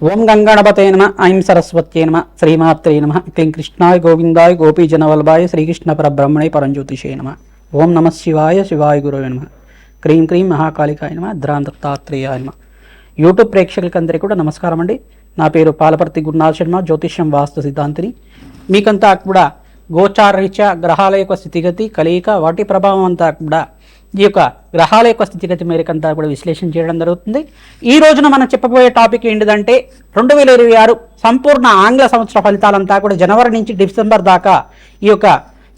ఓం గంగణపతే నమ ఐం సరస్వత్యే నమ శ్రీమాత్రే నమ క్లీం కృష్ణాయ గోవిందాయ గోపీజనవల్లభాయ శ్రీకృష్ణ పరబ్రహ్మణే పరంజ్యోతిషే నమ ఓం నమ శివాయ శివాయ గురవే నమ క్రీం క్రీం మహాకాళికాయ నమ ద్రాంతత్తాత్రేయాయ నమ. యూట్యూబ్ ప్రేక్షకులందరికీ కూడా నమస్కారం అండి. నా పేరు పాలపర్తి గురునాథ్ శర్మ, జ్యోతిష్యం వాస్తు సిద్ధాంతిని. మీకంతా కూడా గోచారరీత్యా గ్రహాల యొక్క స్థితిగతి కలయిక వాటి ప్రభావం అంతా కూడా ఈ యొక్క గ్రహాల యొక్క స్థితిగతి మేరకంతా కూడా విశ్లేషణ చేయడం జరుగుతుంది. ఈ రోజున మనం చెప్పబోయే టాపిక్ ఏంటిదంటే 2026 సంపూర్ణ ఆంగ్ల సంవత్సర ఫలితాలంతా కూడా జనవరి నుంచి డిసెంబర్ దాకా, ఈ యొక్క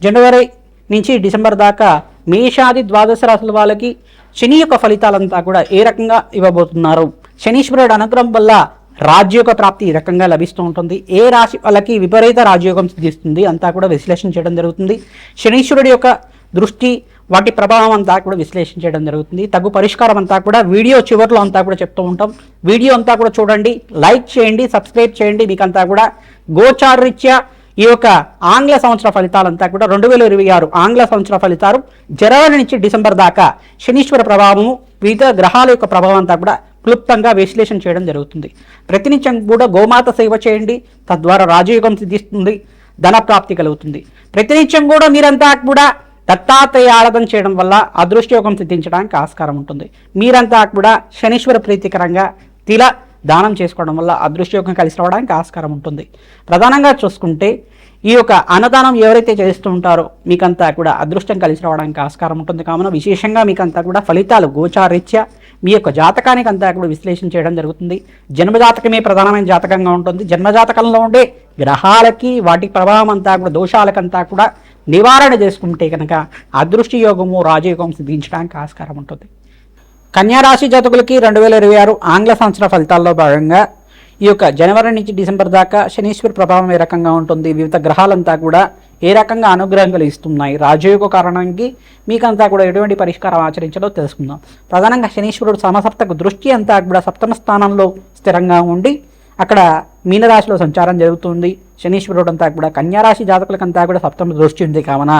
జనవరి నుంచి డిసెంబర్ దాకా మేషాది ద్వాదశ రాశుల వాళ్ళకి శని యొక్క ఫలితాలంతా కూడా ఏ రకంగా ఇవ్వబోతున్నారు, శనీశ్వరుడు అనుగ్రహం వల్ల రాజ్యోగ ప్రాప్తి ఈ రకంగా లభిస్తూ ఉంటుంది, ఏ రాశి వాళ్ళకి విపరీత రాజ్యోగం సిద్ధిస్తుంది అంతా కూడా విశ్లేషణ చేయడం జరుగుతుంది. శనీశ్వరుడి యొక్క దృష్టి వాటి ప్రభావం అంతా కూడా విశ్లేషించడం జరుగుతుంది. తగు పరిష్కారం అంతా కూడా వీడియో చివరిలో అంతా కూడా చెప్తూ ఉంటాం. వీడియో అంతా కూడా చూడండి, లైక్ చేయండి, సబ్స్క్రైబ్ చేయండి. మీకంతా కూడా గోచారరీత్యా ఈ యొక్క ఆంగ్ల సంవత్సర ఫలితాలంతా కూడా 2026 ఆంగ్ల సంవత్సర ఫలితాలు జనవరి నుంచి డిసెంబర్ దాకా శనీశ్వర ప్రభావము వివిధ గ్రహాల యొక్క ప్రభావం అంతా కూడా క్లుప్తంగా విశ్లేషణ చేయడం జరుగుతుంది. ప్రతినిత్యం కూడా గోమాత సేవ చేయండి, తద్వారా రాజయోగం సిద్ధిస్తుంది, ధన ప్రాప్తి కలుగుతుంది. ప్రతినిత్యం కూడా మీరంతా కూడా దత్తాత్రేయ ఆరాధన చేయడం వల్ల అదృష్టయోగం సిద్ధించడానికి ఆస్కారం ఉంటుంది. మీరంతా కూడా శనీశ్వర ప్రీతికరంగా తిల దానం చేసుకోవడం వల్ల అదృష్టయోగం కలిసి రావడానికి ఆస్కారం ఉంటుంది. ప్రధానంగా చూసుకుంటే ఈ యొక్క అన్నదానం ఎవరైతే చేస్తూ ఉంటారో మీకంతా కూడా అదృష్టం కలిసి రావడానికి ఆస్కారం ఉంటుంది. కావున విశేషంగా మీకంతా కూడా ఫలితాలు గోచారీత్యా మీ యొక్క జాతకానికి అంతా కూడా విశ్లేషణ చేయడం జరుగుతుంది. జన్మజాతకమే ప్రధానమైన జాతకంగా ఉంటుంది. జన్మజాతకంలో ఉండే గ్రహాలకి వాటి ప్రభావం అంతా కూడా దోషాలకంతా కూడా నివారణ చేసుకుంటే కనుక అదృష్టి యోగము రాజయోగం సిద్ధించడానికి ఆస్కారం ఉంటుంది. కన్యారాశి జాతకులకి 2026 ఆంగ్ల సంవత్సర ఫలితాల్లో భాగంగా ఈ యొక్క జనవరి నుంచి డిసెంబర్ దాకా శనీశ్వర ప్రభావం ఏ రకంగా ఉంటుంది, వివిధ గ్రహాలంతా కూడా ఏ రకంగా అనుగ్రహం కలిగిస్తున్నాయి, రాజయోగ కారణానికి మీకంతా కూడా ఎటువంటి పరిష్కారం ఆచరించాలో తెలుసుకుందాం. ప్రధానంగా శనీశ్వరుడు సమసప్తకు దృష్టి అంతా కూడా సప్తమ స్థానంలో స్థిరంగా ఉండి అక్కడ మీనరాశిలో సంచారం జరుగుతుంది. శనీశ్వరుడు అంతా కూడా కన్యారాశి జాతకులకంతా కూడా సప్తమ దృష్టి ఉంది కావున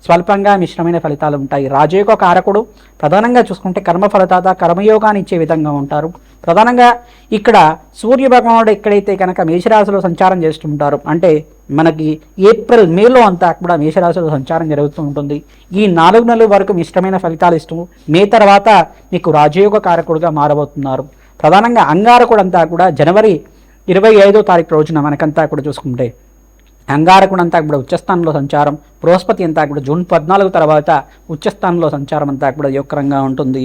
స్వల్పంగా మిశ్రమైన ఫలితాలు ఉంటాయి. రాజయోగ కారకుడు ప్రధానంగా చూసుకుంటే కర్మ ఫలదాత, కర్మయోగాన్ని ఇచ్చే విధంగా ఉంటారు. ప్రధానంగా ఇక్కడ సూర్య భగవానుడు ఎక్కడైతే కనుక మేషరాశిలో సంచారం చేస్తుంటారు, అంటే మనకి ఏప్రిల్ మేలో అంతా కూడా మేషరాశిలో సంచారం జరుగుతూ ఉంటుంది. ఈ 4 నెలల వరకు మిశ్రమైన ఫలితాలు ఇస్తూ మే తర్వాత మీకు రాజయోగ కారకుడుగా మారబోతున్నారు. ప్రధానంగా అంగారకుడు అంతా కూడా జనవరి 25వ తారీఖు రోజున మనకంతా కూడా చూసుకుంటే అంగారకుడు అంతా కూడా ఉచ్చస్థానంలో సంచారం, బృహస్పతి అంతా కూడా జూన్ 14 తర్వాత ఉచ్చస్థానంలో సంచారం అంతా కూడా యోగకరంగా ఉంటుంది.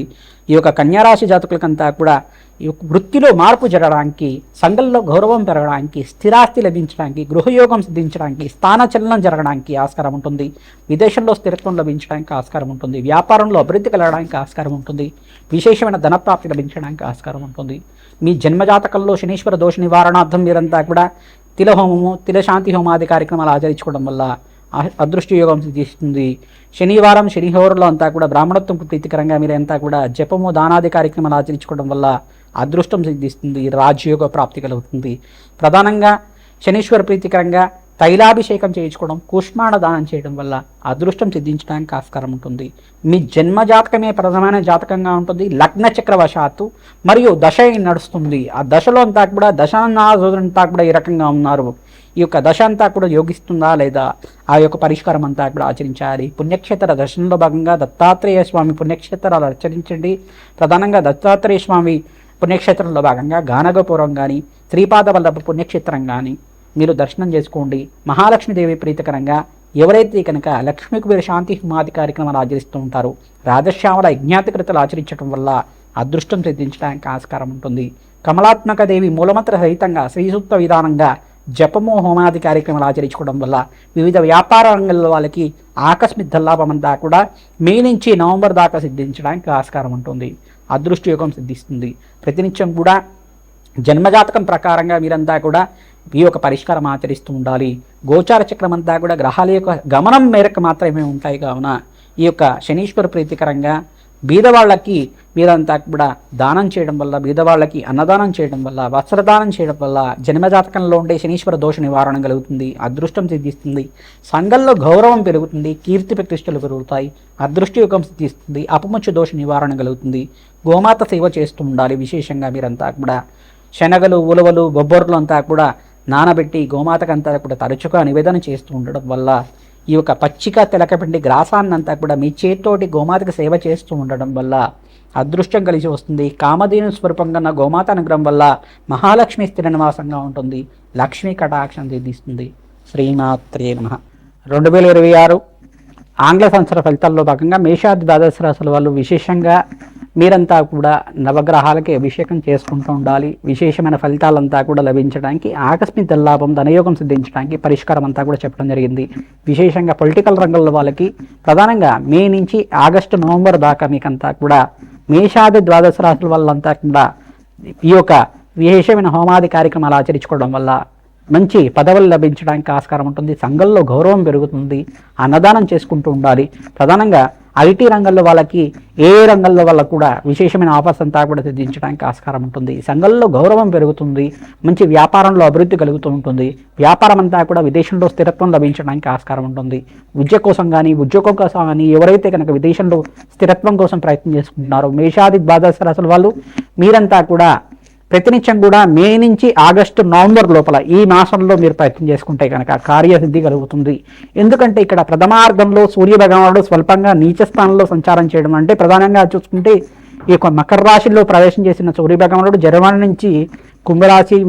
ఈ యొక్క కన్యారాశి జాతకులకంతా కూడా ఈ యొక్క వృత్తిలో మార్పు జరగడానికి, సంఘంలో గౌరవం పెరగడానికి, స్థిరాస్తి లభించడానికి, గృహయోగం సిద్ధించడానికి, స్థానచలనం జరగడానికి ఆస్కారం ఉంటుంది. విదేశంలో స్థిరత్వం లభించడానికి ఆస్కారం ఉంటుంది. వ్యాపారంలో అభివృద్ధి కలగడానికి ఆస్కారం ఉంటుంది. విశేషమైన ధనప్రాప్తి లభించడానికి ఆస్కారం ఉంటుంది. మీ జన్మజాతకంలో శనీశ్వర దోష నివారణార్థం మీరంతా కూడా తిలహోమము, తిలశాంతి హోమాది కార్యక్రమాలు ఆచరించుకోవడం వల్ల అదృష్ట యోగం సిద్ధిస్తుంది. శనివారం శనిహోరంలో అంతా కూడా బ్రాహ్మణత్వంకు ప్రీతికరంగా మీరంతా కూడా జపము దానాది కార్యక్రమాలు ఆచరించుకోవడం వల్ల అదృష్టం సిద్ధిస్తుంది, రాజయోగ ప్రాప్తి కలుగుతుంది. ప్రధానంగా శనీశ్వర ప్రీతికరంగా తైలాభిషేకం చేయించుకోవడం, కుష్మాండ దానం చేయడం వల్ల అదృష్టం సిద్ధించడానికి ఆస్కారం ఉంటుంది. మీ జన్మ జాతకమే ప్రధానమైన జాతకంగా ఉంటుంది. లగ్న చక్రవశాత్తు మరియు దశ నడుస్తుంది. ఆ దశలో అంతా కూడా దశానాథులంతా కూడా ఈ రకంగా ఉన్నారు. ఈ యొక్క దశ అంతా కూడా యోగిస్తుందా లేదా ఆ యొక్క పరిష్కారం అంతా కూడా ఆచరించాలి. పుణ్యక్షేత్ర దర్శనంలో భాగంగా దత్తాత్రేయ స్వామి పుణ్యక్షేత్రాలు ఆచరించండి. ప్రధానంగా దత్తాత్రేయ స్వామి పుణ్యక్షేత్రంలో భాగంగా గానగపురం కానీ, శ్రీపాద వల్లభ పుణ్యక్షేత్రం కానీ మీరు దర్శనం చేసుకోండి. మహాలక్ష్మీదేవి ప్రీతికరంగా ఎవరైతే కనుక లక్ష్మీ కుబేర శాంతి హోమాది కార్యక్రమాలు ఆచరిస్తూ ఉంటారో రాజశ్యామల యజ్ఞాతికృతలు ఆచరించడం వల్ల అదృష్టం సిద్ధించడానికి ఆస్కారం ఉంటుంది. కమలాత్మక దేవి మూలమంత్ర సహితంగా శ్రీసూక్త విధానంగా జపము హోమాది కార్యక్రమాలు ఆచరించుకోవడం వల్ల వివిధ వ్యాపార రంగంలో వాళ్ళకి ఆకస్మిక ధనలాభం అంతా కూడా మే నుంచి నవంబర్ దాకా సిద్ధించడానికి ఆస్కారం ఉంటుంది. అదృష్ట యోగం సిద్ధిస్తుంది. ప్రతినిత్యం కూడా జన్మజాతకం ప్రకారంగా మీరంతా కూడా ఈ యొక్క పరిష్కారం ఆచరిస్తూ ఉండాలి. గోచార చక్రం అంతా కూడా గ్రహాల యొక్క గమనం మేరకు మాత్రమే ఉంటాయి కావున ఈ యొక్క శనీశ్వర ప్రీతికరంగా బీదవాళ్ళకి మీరంతా కూడా దానం చేయడం వల్ల, బీదవాళ్ళకి అన్నదానం చేయడం వల్ల, వస్త్రదానం చేయడం వల్ల జన్మజాతకంలో ఉండే శనీశ్వర దోష నివారణ కలుగుతుంది, అదృష్టం సిద్ధిస్తుంది. సంఘంలో గౌరవం పెరుగుతుంది, కీర్తి ప్రతిష్టలు పెరుగుతాయి, అదృష్టయోగం సిద్ధిస్తుంది, అపముచ్చు దోష నివారణ కలుగుతుంది. గోమాత సేవ చేస్తూ ఉండాలి. విశేషంగా మీరంతా కూడా శనగలు, ఉలవలు, బొబ్బర్లు అంతా కూడా నానబెట్టి గోమాతకంతా కూడా తరచుగా నివేదన చేస్తూ ఉండడం వల్ల ఈ యొక్క పచ్చిక తెలకపిండి గ్రాసాన్నంతా కూడా మీ చేతితోటి గోమాతకు సేవ చేస్తూ ఉండడం వల్ల అదృష్టం కలిసి వస్తుంది. కామధేను స్వరూపంగా ఉన్న గోమాత అనుగ్రహం వల్ల మహాలక్ష్మి స్థిర నివాసంగా ఉంటుంది. లక్ష్మీ కటాక్షం సిద్ధిస్తుంది. శ్రీమాత్రే నమః. 2026 ఆంగ్ల సంవత్సర ఫలితాల్లో భాగంగా మేషాది ద్వాదశ రాశుల వాళ్ళు విశేషంగా మీరంతా కూడా నవగ్రహాలకి అభిషేకం చేసుకుంటూ ఉండాలి. విశేషమైన ఫలితాలంతా కూడా లభించడానికి, ఆకస్మిక లాభం, ధనయోగం సిద్ధించడానికి పరిష్కారం అంతా కూడా చెప్పడం జరిగింది. విశేషంగా పొలిటికల్ రంగంలో వాళ్ళకి ప్రధానంగా మే నుంచి ఆగస్టు, నవంబర్ దాకా మీకంతా కూడా మేషాది ద్వాదశ రాశుల వాళ్ళంతా కూడా ఈ యొక్క విశేషమైన హోమాది కార్యక్రమాలు ఆచరించుకోవడం వల్ల మంచి పదవులు లభించడానికి ఆస్కారం ఉంటుంది. సంఘంలో గౌరవం పెరుగుతుంది. అన్నదానం చేసుకుంటూ ఉండాలి. ప్రధానంగా ఐటీ రంగంలో వాళ్ళకి ఏ రంగంలో వాళ్ళకు కూడా విశేషమైన ఆఫర్స్ అంతా కూడా సిద్ధించడానికి ఆస్కారం ఉంటుంది. సంఘంలో గౌరవం పెరుగుతుంది. మంచి వ్యాపారంలో అభివృద్ధి కలుగుతూ ఉంటుంది. వ్యాపారం అంతా కూడా విదేశంలో స్థిరత్వం లభించడానికి ఆస్కారం ఉంటుంది. విద్య కోసం కానీ, ఉద్యోగం కోసం కానీ ఎవరైతే కనుక విదేశంలో స్థిరత్వం కోసం ప్రయత్నం చేసుకుంటున్నారో మేషాది ద్వాదశ రాశుల వాళ్ళు మీరంతా కూడా ప్రతినిత్యం కూడా మే నుంచి ఆగస్టు, నవంబర్ లోపల ఈ మాసంలో మీరు ప్రయత్నం చేసుకుంటే కనుక కార్యసిద్ధి కలుగుతుంది. ఎందుకంటే ఇక్కడ ప్రథమార్థంలో సూర్య భగవానుడు స్వల్పంగా నీచ స్థానంలో సంచారం చేయడం అంటే ప్రధానంగా చూసుకుంటే ఈ యొక్క మకర రాశిలో ప్రవేశం చేసిన సూర్య భగవానుడు జర్మనీ నుంచి కుంభరాశి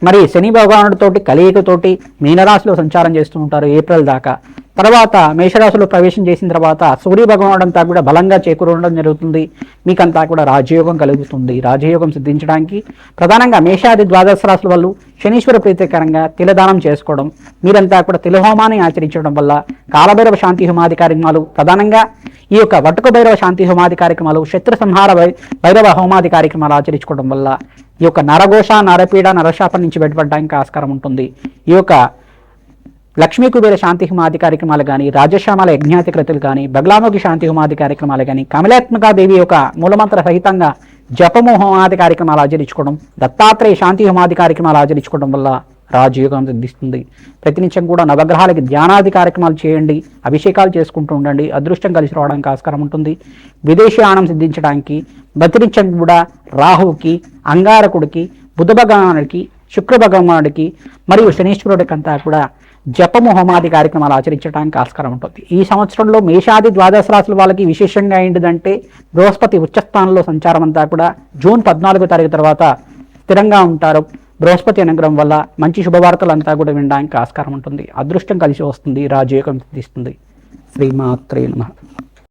మరి శని భగవానుడితోటి కలయికతోటి మీనరాశిలో సంచారం చేస్తూ ఉంటారు ఏప్రిల్ దాకా. తర్వాత మేషరాశిలో ప్రవేశం చేసిన తర్వాత సూర్య భగవానుడు అంతా కూడా బలంగా చేకూరడం జరుగుతుంది. మీకంతా కూడా రాజయోగం కలుగుతుంది. రాజయోగం సిద్ధించడానికి ప్రధానంగా మేషాది ద్వాదశ రాశుల వాళ్ళు శనీశ్వర ప్రీతికరంగా తిలదానం చేసుకోవడం, మీరంతా కూడా తిలహోమాన్ని ఆచరించడం వల్ల కాలభైరవ శాంతి హోమాది కార్యక్రమాలు, ప్రధానంగా ఈ యొక్క వటుక భైరవ శాంతి హోమాది కార్యక్రమాలు, శత్రు సంహార భైరవ హోమాది కార్యక్రమాలు ఆచరించుకోవడం వల్ల ఈ యొక్క నరఘోష, నరపీడ, నరశాపం నుంచి బయటపడడానికి ఆస్కారం ఉంటుంది. ఈ యొక్క లక్ష్మీ కుబేర శాంతి హోమాది కార్యక్రమాలు కానీ, రాజశ్యామల యజ్ఞాతి కృతులు కానీ, బగలాముఖి శాంతి హోమాది కార్యక్రమాలు కానీ, కమలాత్మకాదేవి యొక్క మూలమంత్ర సహితంగా జపము హోమాది కార్యక్రమాలు ఆచరించుకోవడం, దత్తాత్రేయ శాంతి హోమాది కార్యక్రమాలు ఆచరించుకోవడం వల్ల రాజయోగం సిద్ధిస్తుంది. ప్రతినిత్యం కూడా నవగ్రహాలకి ధ్యానాది కార్యక్రమాలు చేయండి. అభిషేకాలు చేసుకుంటూ ఉండండి. అదృష్టం కలిసి రావడానికి ఆస్కారం ఉంటుంది. విదేశీయానం సిద్ధించడానికి ప్రతినిత్యం కూడా రాహువుకి, అంగారకుడికి, బుధ భగవానుడికి, శుక్ర భగవానుడికి మరియు శనీశ్వరుడికి అంతా కూడా జపము హోమాది కార్యక్రమాలు ఆచరించడానికి ఆస్కారం ఉంటుంది. ఈ సంవత్సరంలో మేషాది ద్వాదశ రాశుల వాళ్ళకి విశేషంగా ఏంటిదంటే బృహస్పతి ఉచ్చస్థానంలో సంచారం అంతా కూడా జూన్ 14వ తారీఖు తర్వాత స్థిరంగా ఉంటారు. బృహస్పతి అనుగ్రహం వల్ల మంచి శుభవార్తలు అంతా కూడా వినడానికి ఆస్కారం ఉంటుంది. అదృష్టం కలిసి వస్తుంది. రాజయోగం సిద్ధిస్తుంది. శ్రీమాత్రే నమః.